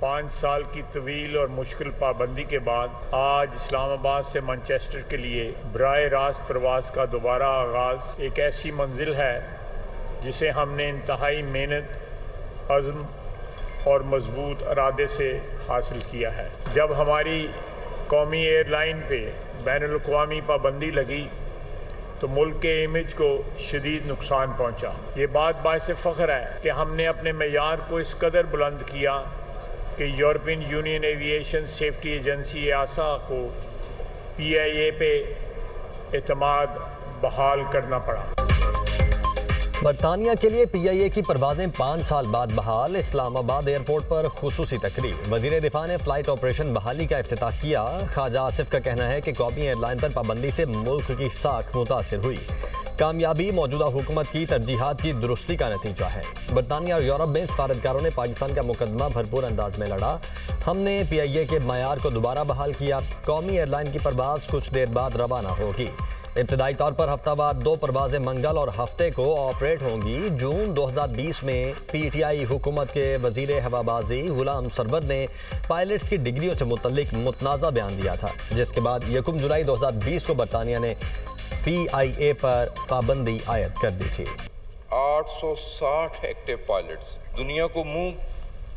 5 साल की तवील और मुश्किल पाबंदी के बाद आज इस्लामाबाद से मैनचेस्टर के लिए बराह रास्त प्रवास का दोबारा आगाज़ एक ऐसी मंजिल है जिसे हमने इंतहाई मेहनत, अज़्म और मजबूत इरादे से हासिल किया है। जब हमारी कौमी एयरलाइन पे बैनुल-अक़वामी पाबंदी लगी तो मुल्क के इमेज को शदीद नुकसान पहुँचा। ये बात बाइस फ़ख्र है कि हमने अपने मेयार को इस कदर बुलंद किया कि European union aviation safety agency EASA को PIA पे एतमाद बहाल करना पड़ा। बरतानिया के लिए PIA की परवाजें 5 साल बाद बहाल। इस्लामाबाद एयरपोर्ट पर खुसूसी तकरीर। वज़ीर दिफा ने फ्लाइट ऑपरेशन बहाली का इफ्तिताह किया। ख्वाजा आसिफ का कहना है कि कौमी एयरलाइन पर पाबंदी से मुल्क की साख मुतासिर हुई। कामयाबी मौजूदा हुकूमत की तरजीहात की दुरुस्ती का नतीजा है। बरतानिया और यूरोप में सफारतकारों ने पाकिस्तान का मुकदमा भरपूर अंदाज में लड़ा। हमने PIA के मयार को दोबारा बहाल किया। कौमी एयरलाइन की परवाज कुछ देर बाद रवाना होगी। इब्तदाई तौर पर हफ्तावार 2 परवाजें मंगल और हफ्ते को ऑपरेट होंगी। जून 2020 में PTI हुकूमत के वजीर हवाबाजी गुलाम सरवर ने पायलट्स की डिग्रियों से मुतल्लिक मुतनाज़ा बयान दिया था, जिसके बाद 1 जुलाई 2020 को बरतानिया ने PIA पर पाबंदी आयद कर दी थी। 860 एक्टिव पायलट्स दुनिया को मुंह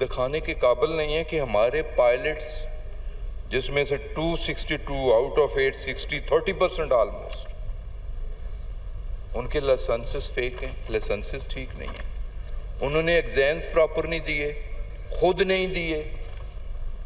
दिखाने के काबिल नहीं है कि हमारे पायलट्स, जिसमें से 262 आउट ऑफ 860 30% ऑलमोस्ट, उनके लाइसेंसेस फेक हैं, लाइसेंसेस ठीक नहीं है। उन्होंने एग्जाम्स प्रॉपर नहीं दिए, खुद नहीं दिए,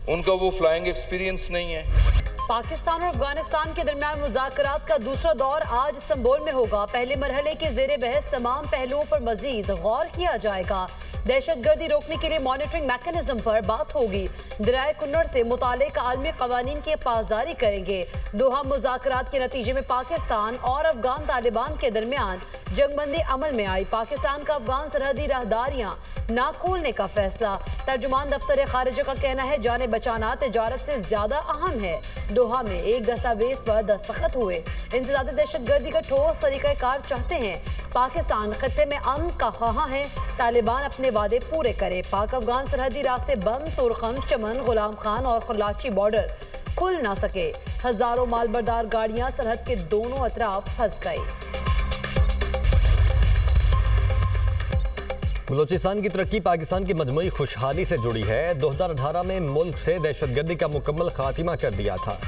उनका वो फ्लाइंग एक्सपीरियंस नहीं है। पाकिस्तान और अफगानिस्तान के दरमियान मुज़ाकरात का दूसरा दौर आज इस्तांबुल में होगा। पहले मरहले के ज़ेरे बहस तमाम पहलुओं पर मजीद गौर किया जाएगा। दहशतगर्दी रोकने के लिए मॉनिटरिंग मैकेनिज्म पर बात होगी। दरियाए कुन्नड़ से मुतालिक आलमी कवानीन की पासदारी करेंगे। दोहा मुज़ाकरात के नतीजे में पाकिस्तान और अफगान तालिबान के दरमियान जंगबंदी अमल में आई। पाकिस्तान का अफगान सरहदी राहदारियां ना खोलने का फैसला। तर्जुमान दफ्तर खारिजा का कहना है जाने बचाना तिजारत से ज्यादा अहम है। दोहा में एक दस्तावेज पर दस्तखत हुए। इंसदाद दहशतगर्दी का ठोस तरीक़ाकार चाहते हैं। पाकिस्तान खत्ते में अमन का ख्वाह है। तालिबान अपने वादे पूरे करे। पाक अफगान सरहदी रास्ते बंद। तुरखम, चमन, गुलाम खान और खलाची बॉर्डर खुल ना सके। हजारों मालबरदार गाड़ियां सरहद के दोनों अतराफ फंस गई। बलूचिस्तान की तरक्की पाकिस्तान की मजमूई खुशहाली से जुड़ी है। 2018 में मुल्क से दहशतगर्दी का मुकम्मल खात्मा कर दिया था।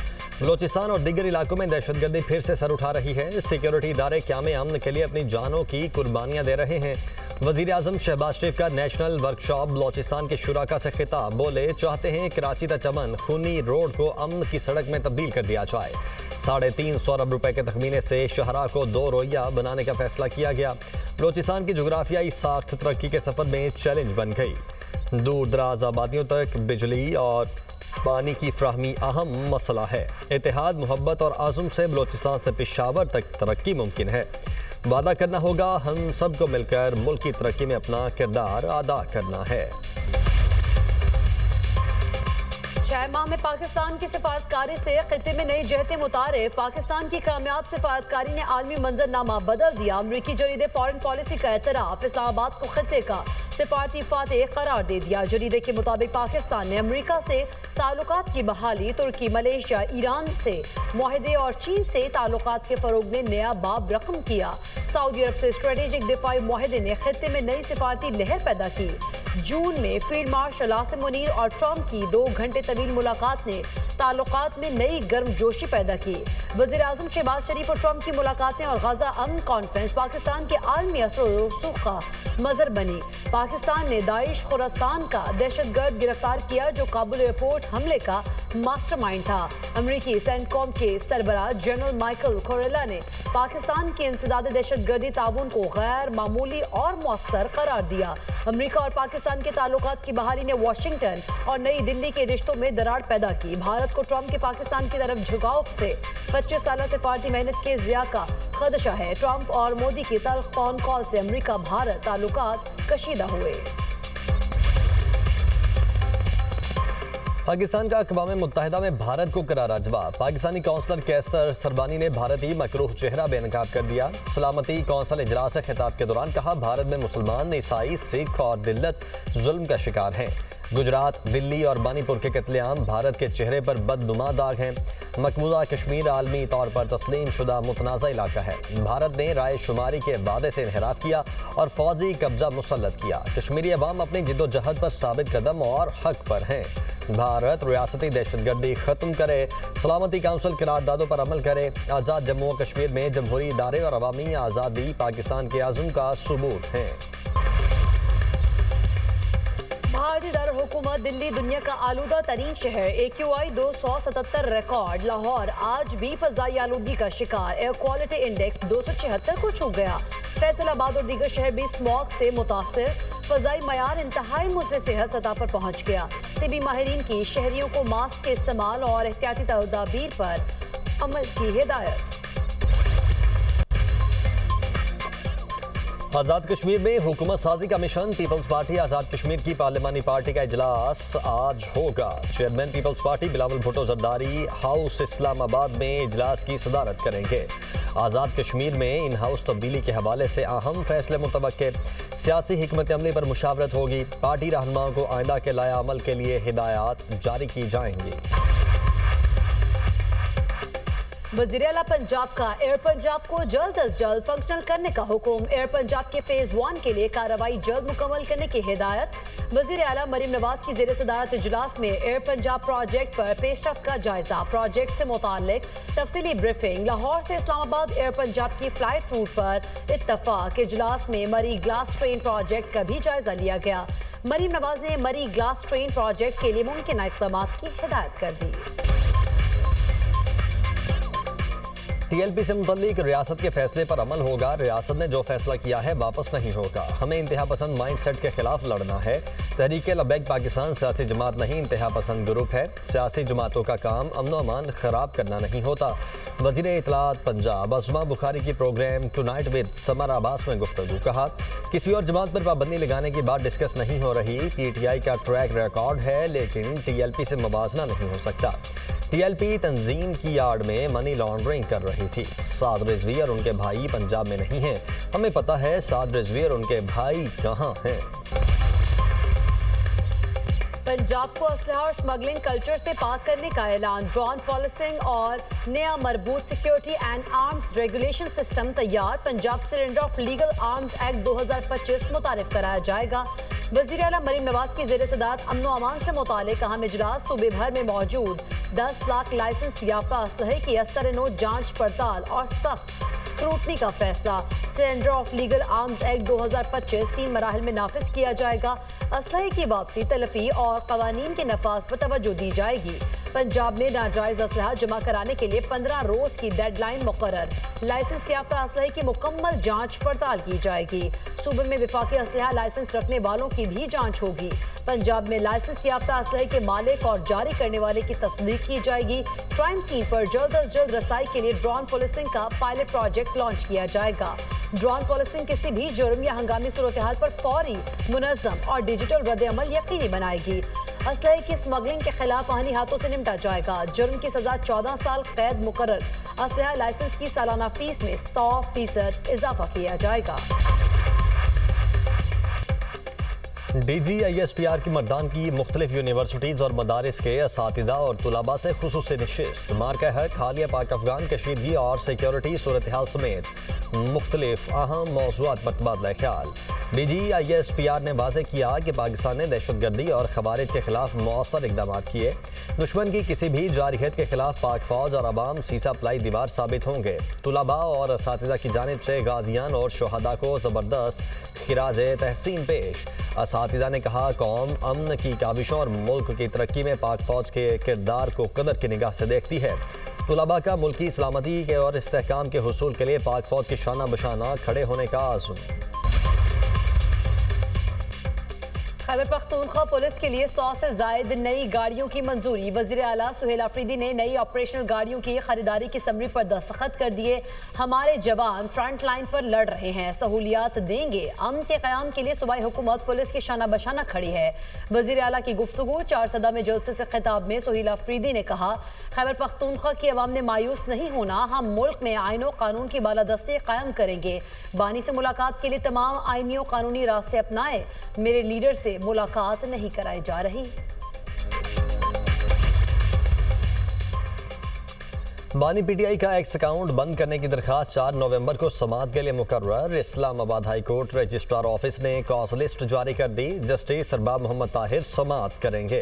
बलूचिस्तान और दीगर इलाकों में दहशतगर्दी फिर से सर उठा रही है। सिक्योरिटी इदारे क़याम अमन के लिए अपनी जानों की कुर्बानियाँ दे रहे हैं। वज़ीर आज़म शहबाज शरीफ का नेशनल वर्कशॉप। बलूचिस्तान के शुराका से खिताब। बोले चाहते हैं कराची ता चमन खूनी रोड को अमन की सड़क में तब्दील कर दिया जाए। 350 अरब रुपए के तखमीने से शहरा को 2 रोइया बनाने का फैसला किया गया। बलूचिस्तान की जोग्राफियाई साख्त तरक्की के सफ़र में चैलेंज बन गई। दूर दराज आबादियों तक बिजली और पानी की फ्राहमी अहम मसला है। इत्तेहाद, मोहब्बत और आज़म से बलूचिस्तान से पेशावर तक तरक्की मुमकिन है। वादा करना होगा हम सब को मिलकर मुल्क की तरक्की में अपना किरदार अदा करना है। 6 माह में पाकिस्तान की सिफारतकारी से खित्ते में नई जहतें मुतारिफ। पाकिस्तान की कामयाब सिफारतकारी ने आलमी मंजरनामा बदल दिया। अमरीकी जरीदे फॉरेन पॉलिसी का एतराफ। इस्लामाबाद को खित्ते का सिफारती फातेह करार दे दिया। जरीदे के मुताबिक पाकिस्तान ने अमरीका से ताल्लुकात की बहाली, तुर्की, मलेशिया, ईरान से मुआहदे और चीन से ताल्लुकात के फरोग ने नया बाब रकम किया। सऊदी अरब से स्ट्रेटेजिक दिफाई मुआहदे ने खित्ते में नई सिफारती लहर पैदा की। जून में फील्ड मार्शल आसिम मुनीर और ट्रंप की 2 घंटे तवील मुलाकात ने ताल्लुकात में नई गर्मजोशी पैदा की। वज़ीर आज़म शहबाज शरीफ और ट्रंप की मुलाकातें और गाजा अमन कॉन्फ्रेंस पाकिस्तान के आलमी असर व रसूख का मजर बनी। पाकिस्तान ने दाइश खुरासान का दहशतगर्द गिरफ्तार किया जो काबुल एयरपोर्ट हमले का मास्टरमाइंड था। अमरीकी सेंटकॉम के सरबराह जनरल माइकल कोरेला ने पाकिस्तान के इंसदाद दहशतगर्दी ताउन को गैर मामूली और मौसर करार दिया। अमरीका और पाकिस्तान के ताल्लुकात की बहाली ने वाशिंगटन और नई दिल्ली के रिश्तों में दरार पैदा की। भारत को ट्रंप के पाकिस्तान की तरफ झुकाव से 25 साल सिफारती मेहनत के ज़िया का खदशा है। ट्रंप और मोदी की तल्ख फोन कॉल से अमरीका भारत ताल्लुकात कशीदा हुए। पाकिस्तान का अक़वाम मुत्तहिदा में भारत को करारा जवाब। पाकिस्तानी कौंसलर कैसर सरबानी ने भारतीय मकरूह चेहरा बेनकाब कर दिया। सलामती कौंसल इजलास से खिताब के दौरान कहा भारत में मुसलमान, ईसाई, सिख और दिल्लत जुल्म का शिकार हैं। गुजरात, दिल्ली और मणिपुर के कत्लेआम भारत के चेहरे पर बदनुमा दाग हैं। मकबूजा कश्मीर आलमी तौर पर तस्लीम शुदा मुतनाज़ा इलाका है। भारत ने राय शुमारी के वादे से इन्हिराफ किया और फौजी कब्जा मुसल्लत किया। कश्मीरी अवाम अपनी जिद्दोजहद पर साबित कदम और हक पर हैं। भारत रियासती दहशतगर्दी खत्म करे, सलामती काउंसिल करारदादों पर अमल करे, आज़ाद जम्मू और कश्मीर में जमहूरी इदारे और अवामी आज़ादी पाकिस्तान के आज़म का सबूत है। भारतीय दारुल हुकूमत दिल्ली दुनिया का आलूदा तरीन शहर, AQI 277 रिकॉर्ड। लाहौर आज भी फजाई आलूदगी का शिकार, एयर क्वालिटी इंडेक्स 276 को छू गया। फैसलाबाद और दीगर शहर भी स्मॉग से मुतासिर, फजाई मयार इंतहाई मुज़र सेहत सतह पर पहुंच गया। तिबी माहिरीन की शहरियों को मास्क के इस्तेमाल और एहतियाती तदाबीर पर अमल की हिदायत। आज़ाद कश्मीर में हुकूमत साजी का मिशन, पीपल्स पार्टी आज़ाद कश्मीर की पार्लिमानी पार्टी का इजलास आज होगा। Chairman people's party Bilawal Bhutto Zardari house Islamabad में इजलास की सदारत करेंगे। आज़ाद कश्मीर में इन हाउस तब्दीली के हवाले से अहम फैसले मुतवक्के, सियासी हिकमत अमली पर मुशावरत होगी। पार्टी रहनुमाओं को आइंदा के लाया अमल के लिए हिदायत जारी की जाएंगी। वज़ीर आला पंजाब का एयर पंजाब को जल्द अज जल्द फंक्शनल करने का हुक्म। एयर पंजाब के फेज 1 के लिए कार्रवाई जल्द मुकम्मल करने की हिदायत। वज़ीर आला मरीम नवाज की ज़ेर सदारत इजलास में एयर पंजाब प्रोजेक्ट पर पेशरफ्त का जायजा, प्रोजेक्ट से मुताल्लिक तफसीली ब्रीफिंग। लाहौर से इस्लामाबाद एयर पंजाब की फ्लाइट रूट पर इत्तफाक। इजलास में मरी ग्लास ट्रेन प्रोजेक्ट का भी जायजा लिया गया। मरीम नवाज ने मरी ग्लास ट्रेन प्रोजेक्ट के लिए मुमकिन इक़दाम की हिदायत कर दी। TLP से मुतल्लिक रियासत के फैसले पर अमल होगा। रियासत ने जो फैसला किया है वापस नहीं होगा। हमें इंतहा पसंद माइंड सेट के खिलाफ लड़ना है। तहरीक लबैक पाकिस्तान सियासी जमात नहीं, इंतहा पसंद ग्रुप है। सियासी जमातों का काम अमन अमान खराब करना नहीं होता। वज़ीर इत्तलात पंजाब अज़मा बुखारी की programme tonight with Samar Abbas में गुफ्तगू, कहा किसी और जमात पर पाबंदी लगाने की बात डिस्कस नहीं हो रही। PTI का ट्रैक रिकॉर्ड है लेकिन TLP से मुवाजना नहीं हो सकता। TLP तंजीम की आड़ में मनी लॉन्ड्रिंग कर रही थी। साद रिजवी और उनके भाई पंजाब में नहीं हैं। हमें पता है साद रिजवी और उनके भाई कहाँ हैं। पंजाब को असलहा और स्मगलिंग कल्चर से पाक करने का ऐलान। ड्रोन पॉलिसिंग और नया मरबूत security and arms regulation system तैयार। पंजाब सिलेंडर ऑफ लीगल आर्म्स एक्ट 2025 मुतारिफ कराया जाएगा। वज़ीर आला मरीम नवाज की ज़ेर सदारत अमन अमान से मुतालिक अहम इजलास। सूबे भर में मौजूद 10 लाख लाइसेंस याफ्ता असलहे की असर-ए-नौ जांच पड़ताल और सख्त स्क्रूटनी का फैसला। Cylinder of legal arms act 2025 3 मराहिल में नाफिज किया जाएगा। असलहे की वापसी, तलफी और कवानीन के नफाज पर तवज्जो दी जाएगी। पंजाब में नाजायज असलहा जमा कराने के लिए 15 रोज की डेडलाइन मुकर्रर। लाइसेंस याफ्ता असलहे की मुकम्मल जांच पड़ताल की जाएगी। सूबे में विफाकी असलहा लाइसेंस रखने वालों की भी जांच होगी। पंजाब में लाइसेंस याफ्ता असलहे के मालिक और जारी करने वाले की तस्दीक की जाएगी। क्राइम सीन पर जल्द अज जल्द रसाई के लिए ड्रोन पुलिसिंग का पायलट प्रोजेक्ट लॉन्च किया जाएगा। ड्रोन पुलिसिंग किसी भी जुर्म या हंगामी सूरत हाल पर फौरी, मुनज़्ज़म और डिजिटल रद्द अमल यकीनी बनाएगी। असलहे की स्मगलिंग के खिलाफ आहनी हाथों से निपटा जाएगा। जुर्म की सजा 14 साल कैद मुकर्रर। असलहा लाइसेंस की सालाना फीस में 100% इजाफा किया जाएगा। DGISPR की मर्दान की मुख्तलिफ यूनिवर्सिटीज़ और मदारिस के असातिज़ा और तुलबा से खुसूसी नशिस्त। मार्का हक, हालिया पाक अफगान कशीदगी और सिक्योरिटी सूरत हाल समेत मुख्तलिफ अहम मौज़ूआत पर तबादला ख्याल। DGISPR ने वाज़ेह किया कि पाकिस्तान ने दहशतगर्दी और खवारिज के खिलाफ मौसर इक़दाम किए। दुश्मन की किसी भी जारहियत के खिलाफ पाक फौज और अवाम सीसा पलाई दीवार साबित होंगे। तुलबा और असातिज़ा की जानिब से गाजियान और शहदा को ज़बरदस्त खिराज तहसीन पेश। असातिज़ा ने कहा कौम अमन की काविशों और मुल्क की तरक्की में पाक फौज के किरदार को कदर की निगाह से देखती है। तुलबा का मुल्की सलामती के और इस्तेहकाम के हुसूल के लिए पाक फौज की शाना बशाना खड़े होने का आज़म। खैबर पख्तूनख्वा पुलिस के लिए 100 से ज़ायद नई गाड़ियों की मंजूरी। वज़ीर आला सुहेल आफरीदी ने नई ऑपरेशनल गाड़ियों की खरीदारी की समरी पर दस्तखत कर दिए। हमारे जवान फ्रंट लाइन पर लड़ रहे हैं, सहूलियात देंगे। अमन के क़याम के लिए सूबाई हुकूमत पुलिस की शाना बशाना खड़ी है। वज़ीर आला की गुफ्तगू 4 सदा में जलसे से खिताब में सुहेल आफरीदी ने कहा खैबर पख्तूनख्वा की अवाम ने मायूस नहीं होना। हम मुल्क में आईन और कानून की बालादस्ती कायम करेंगे। बानी से मुलाकात के लिए तमाम आईनी और कानूनी रास्ते अपनाए। मेरे लीडर से मुलाकात नहीं कराई जा रही। बानी पीटीआई का एक्स अकाउंट बंद करने की दरखास्त 4 नवंबर को समाअत के लिए मुकर्रर। Islamabad high court registrar office ने कॉज लिस्ट जारी कर दी। जस्टिस अरबाब मोहम्मद ताहिर समाअत करेंगे।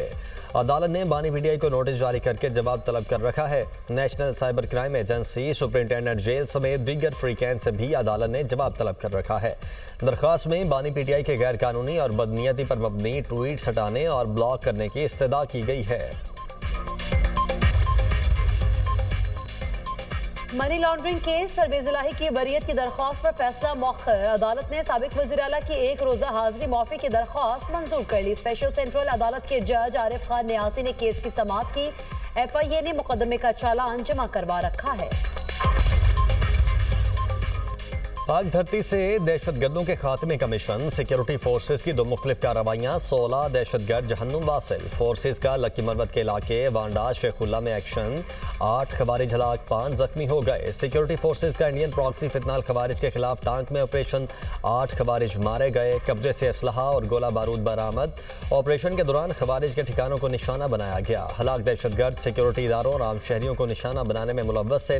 अदालत ने बानी पीटीआई को नोटिस जारी करके जवाब तलब कर रखा है। National cyber crime agency, superintendent jail समेत दीगर फ्रीकैन से भी अदालत ने जवाब तलब कर रखा है। दरखास्त में बानी पीटीआई के गैर कानूनी और बदनीयती पर मबनी ट्वीट्स हटाने और ब्लॉक करने की इस्तदा की गई है। मनी लॉन्ड्रिंग केस परवेज इलाही की बरियत की दरख्वास्त पर फैसला मौखर। अदालत ने साबिक वज़ीर आला की 1 रोज़ा हाजिरी माफी की दरख्वास्त मंजूर कर ली। स्पेशल सेंट्रल अदालत के जज आरिफ खान न्यासी ने केस की समाअत की। FIA ने मुकदमे का चालान जमा करवा रखा है। पाक धरती से दहशतगर्दों के खात्मे का मिशन, सिक्योरिटी फोर्सेज की 2 मुख्तलिफ कार्रवाइयाँ, 16 दहशतगर्द जहन्नुम वासिल। फोर्सेज का लक्की मरवत के इलाके वांडा शेखुल्ला में एक्शन, 8 खवारिज हलाक, 5 जख्मी हो गए। सिक्योरिटी फोर्सेज का इंडियन प्रॉक्सी फितनाल खवारिज के खिलाफ टांक में ऑपरेशन, 8 खवारिज मारे गए। कब्जे से असलहा और गोला बारूद बरामद। ऑपरेशन के दौरान खवारिज के ठिकानों को निशाना बनाया गया। हलाक दहशतगर्द सिक्योरिटी इदारों और आम शहरियों को निशाना बनाने में मुलव्वस थे।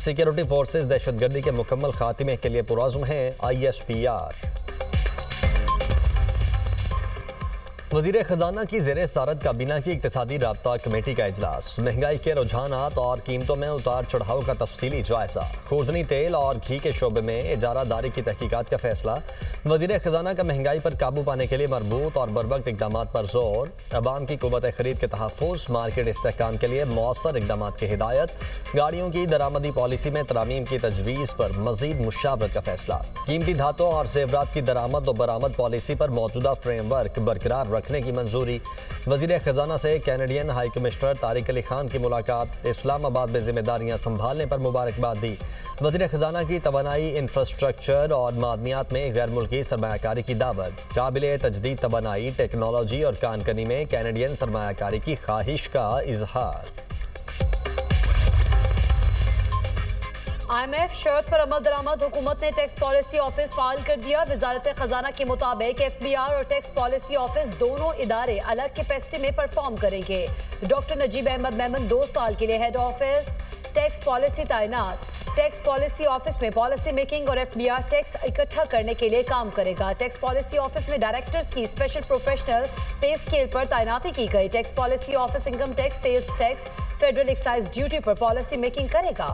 सिक्योरिटी फोर्सेज दहशतगर्दी के मुकम्मल खात्मे के लिए पुरज़्म हैं। ISPR। वज़ीर ख़जाना की ज़ेरे सदारत काबीना की इक़्तिसादी राब्ता कमेटी का इजलास। महंगाई के रुझानात और कीमतों में उतार चढ़ाव का तफसीली जायजा। खुर्दनी तेल और घी के शोबे में इजारादारी की तहकीकात का फैसला। वज़ीर ख़जाना का महंगाई पर काबू पाने के लिए मरबूत और बरवक्त इक़दाम पर जोर। अवाम की कुव्वत ख़रीद के तहफ़्फ़ुज़, मार्केट इस्तेहकाम के लिए मौसर इक़दाम की हिदायत। गाड़ियों की दरामदी पॉलिसी में तरामीम की तजवीज़ पर मज़ीद मुशावरत का फैसला। कीमती धातों और ज़ेवरात की दरामद और बरामद पॉलिसी पर मौजूदा फ्रेमवर्क बरकरार रखने की मंजूरी। वज़ीर ख़जाना से Canadian high commissioner Tariq Ali Khan की मुलाकात। इस्लामाबाद में जिम्मेदारियां संभालने पर मुबारकबाद दी। वज़ीर ख़जाना की तवानाई, इंफ्रास्ट्रक्चर और मादनियात में गैर मुल्की सरमायाकारी की दावत। काबिल तजदीद तवानाई, टेक्नोलॉजी और कानकनी में कैनेडियन सरमायाकारी की ख्वाहिश का इजहार। IMF शर्त पर अमल दरामद। हुकूमत ने टैक्स पॉलिसी ऑफिस फाइल कर दिया। वजारत खजाना के मुताबिक FBR और टैक्स पॉलिसी ऑफिस दोनों इदारे अलग कैपेसिटी में परफॉर्म करेंगे। डॉक्टर नजीब अहमद मेमन 2 साल के लिए हेड ऑफिस टैक्स पॉलिसी तैनात। टैक्स पॉलिसी ऑफिस में पॉलिसी मेकिंग और FBR टैक्स इकट्ठा करने के लिए काम करेगा। टैक्स पॉलिसी ऑफिस में डायरेक्टर्स की स्पेशल प्रोफेशनल पे स्केल पर तैनाती की गई। Tax policy office income tax, sales tax, federal excise duty पर पॉलिसी मेकिंग करेगा।